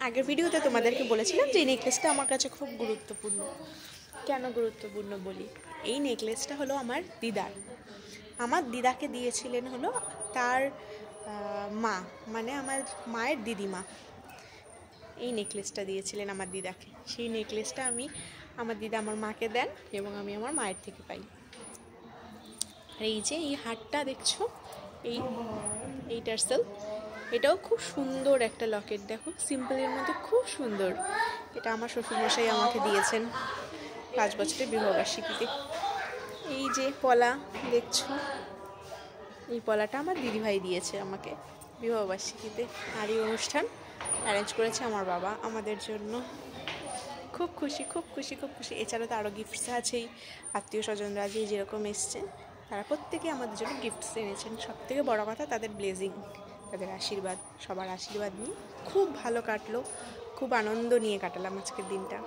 আগের ভিডিওতে তোমাদেরকে বলেছিলাম যে এই নেকলেসটা আমার কাছে খুব গুরুত্বপূর্ণ। কেন গুরুত্বপূর্ণ বলি, এই নেকলেসটা হলো আমার দিদার। আমার দিদাকে দিয়েছিলেন হলো তার মা, মানে আমার মায়ের দিদিমা এই নেকলেসটা দিয়েছিলেন আমার দিদাকে। সেই নেকলেসটা আমার দিদা আমার মাকে দেন এবং আমি আমার মায়ের থেকে পাই। আর এই যে এই হারটা দেখছো, এই টার্সেল, এটাও খুব সুন্দর একটা লকেট, দেখো সিম্পলের মধ্যে খুব সুন্দর। এটা আমার শ্বশুরমশাই আমাকে দিয়েছেন 5 বছরের বিবাহবার্ষিকীতে। এই যে পলা দেখছো, এই পলাটা আমার দিদিভাই দিয়েছে আমাকে বিবাহবার্ষিকীতে। আর এই অনুষ্ঠান অ্যারেঞ্জ করেছে আমার বাবা আমাদের জন্য। খুব খুশি, খুব খুশি, খুব খুশি। এছাড়াও তো আরও গিফটস আছেই, আত্মীয় স্বজনরা যেরকম এসছেন তারা প্রত্যেকে আমাদের জন্য গিফটস এনেছেন। সবথেকে বড় কথা তাদের ব্লেসিং, তাদের আশীর্বাদ, সবার আশীর্বাদ নিয়ে খুব ভালো কাটলো, খুব আনন্দ নিয়ে কাটালাম আজকের দিনটা।